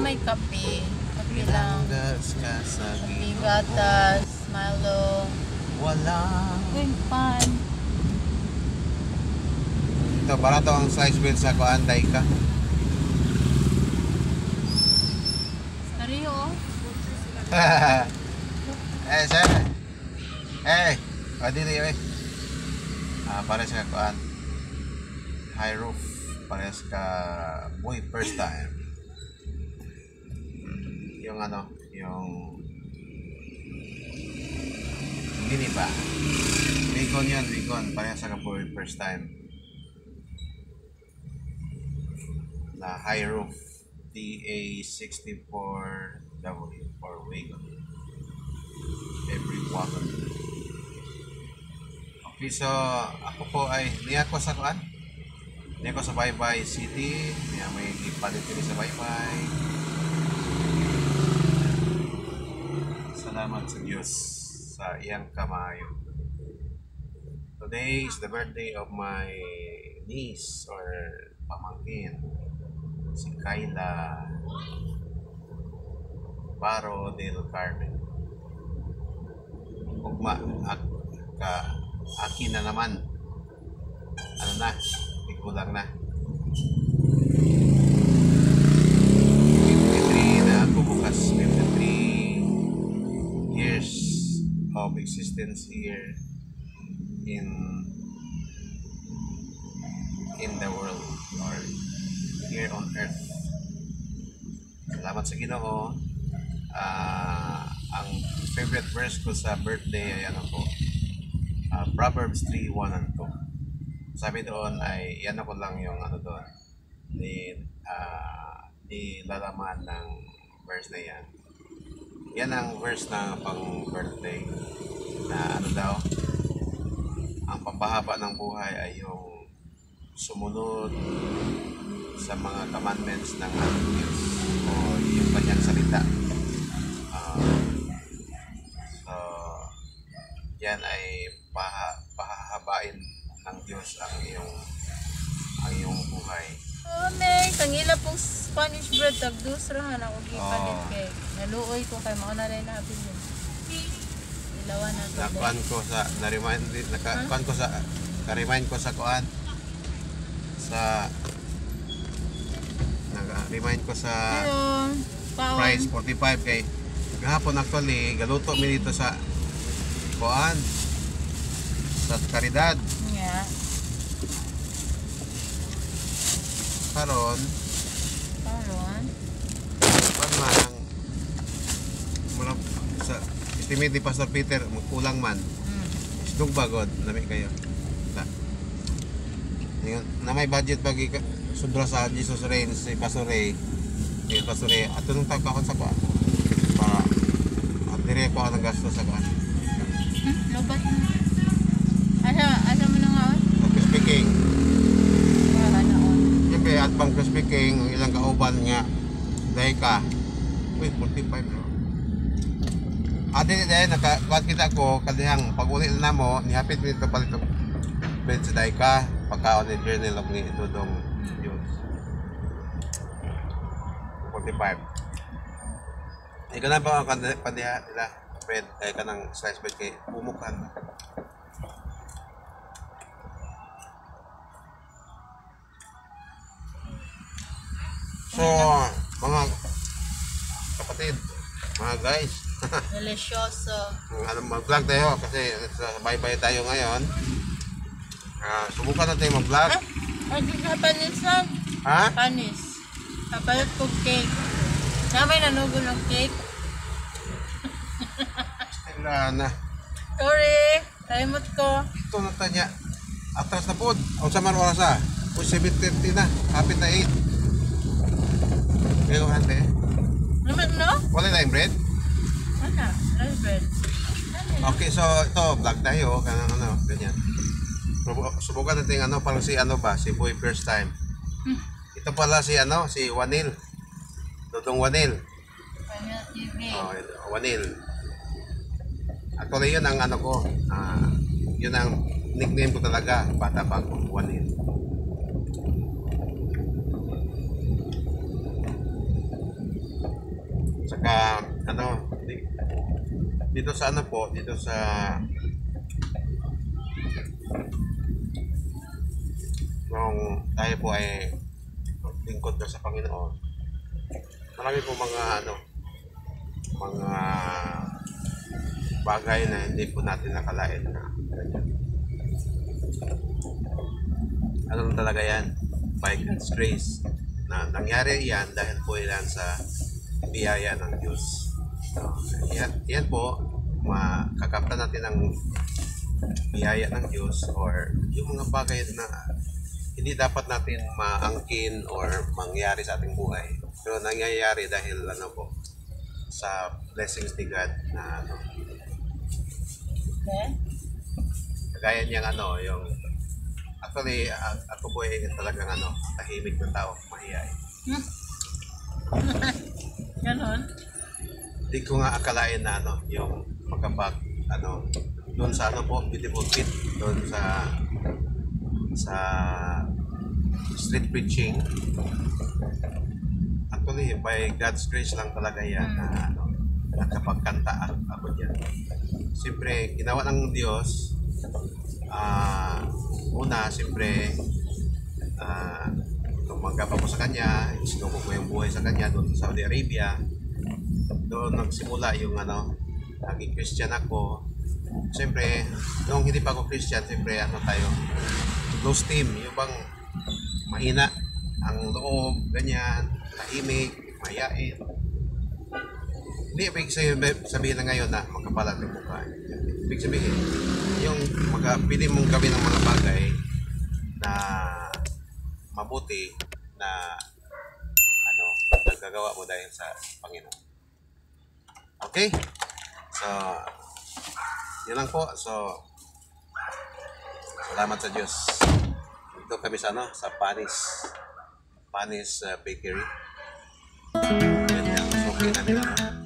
May kape. Kape lang. Kape, Kape, gatas, Milo. wala. Pan. Ito, barato ang size bill sa Kuanday ka. Sariyo. Sir. Dito eh. Pares ka Kuan. High roof. Pares ka boy first time. Yung yung hindi ba? Recon yan, Recon. Parehas sa kapoy first time. Na high roof TA64W for wagon. Every wagon. Okay, so ako po ay niya ko sa kuan. Niya ko sa Baybay City. Niya may ipalit din sa Baybay. Salamat sa Diyos sa iyang kamayo. Today is the birthday of my niece or pamangkin, si Kayla Baro del Carmen. Ugma, akin na naman. Ano na, ikulang na. 53 na ako bukas, 53 years of existence here in the world or here on earth. Salamat sa Ginoo. Ang favorite verse ko sa birthday ay Proverbs 3:1 and 2. Sabi doon ay ko lang yung doon nilalaman ng verse na yan. Yan ang verse na pang birthday na daw, ang pampahaba ng buhay ay yung sumunod sa mga commandments ng Diyos o yung kanyang salita. So yan ay pahahabain ng Diyos ang iyong buhay. May kangila pong Spanish bread tagdusrahan ako gipalit kay naluoy ko kay mao na rin natin yun. Ilawan na to. Nakuan ko sa na-remind ko sa kuan nag-remind ko sa price 45 kay gahapon actually galuto mi dito sa kuan sa Caridad. Yeah. Karon man mula sa estimate ni Pastor Peter magkulang man isdog bagod nami kayo na may budget bagi sobra sa Jesus Reign si Pastor Ray ato nung tagkakon sa kuan para at dire ko ang gasto sa kuan lobat asa mo na nga speaking siyempre at pang speaking ilang kauban nga dahil ka 45 no. Adi dahil nakakuat kita ko kadihang pag-uli na mo nihapit nito palit bed sa dahil ka pagkaon ni journal of ni Dudong Diyos 45 ikaw na ba ang pandiha nila bed kaya ka ng slice bed kay umukan so mga kapatid, mga guys delicioso mag-vlog tayo kasi bye-bye tayo ngayon. Subukan natin mag-vlog. panis lang panis kapalit ko cake na may nanugo ng cake wala na sorry talimot ko ito na tanya atras na po o sa man oras O 7:30 na. Hapit na 8. Pero ante. Naman, no? Wala na yung bread? Ano? Rice bread. Okay, so ito, vlog tayo. Ano, ganyan. Subukan natin ano, parang si ano ba, si Boy first time. Ito pala si ano, si Wanil. Dudong Wanil. Ano, TV. Oh, Wanil. Actually, yun ang ano ko. Yun ang nickname ko talaga. Bata pa ako, Wanil. Saka, ano, dito sa ano po, dito sa nung tayo po ay lingkod na sa Panginoon, marami po mga ano, mga bagay na hindi po natin nakalain na ganyan. Ano lang talaga yan, by God's grace, na nangyari yan dahil po yan sa biyaya ng Diyos. So, yan po, makakapta natin ang biyaya ng Diyos or yung mga bagay na hindi dapat natin maangkin or mangyari sa ating buhay. Pero nangyayari dahil ano po, sa blessings ni God na ano. Okay. Kagaya niyang ano, yung actually ako po ay talagang ano, tahimik na tao, mahiyain. Ganon? Hindi ko nga akalain na ano, yung magkapag ano, doon sa ano po, beautiful pit, doon sa street preaching. Actually, by God's grace lang talaga yan na ano, nakapagkanta ako dyan. Siyempre, ginawa ng Diyos, una, siyempre, tumanggap ako sa Kanya, sinuko ko yung buhay sa Kanya doon sa Saudi Arabia. Doon nagsimula yung ano, naging Christian ako. Siyempre, nung hindi pa ako Christian, siyempre, ano tayo, close team, yung bang mahina ang loob, ganyan, tahimik, mayain. Hindi ibig sabihin na ngayon na makapalat yung mukha. Ibig sabihin, yung pili mong gawin ng mga bagay na mabuti na ano, nagagawa mo dahil sa Panginoon. Okay? So, yun lang po. So, salamat sa Diyos. Dito kami sa ano, sa Panis Bakery. Yan yung suki namin ano.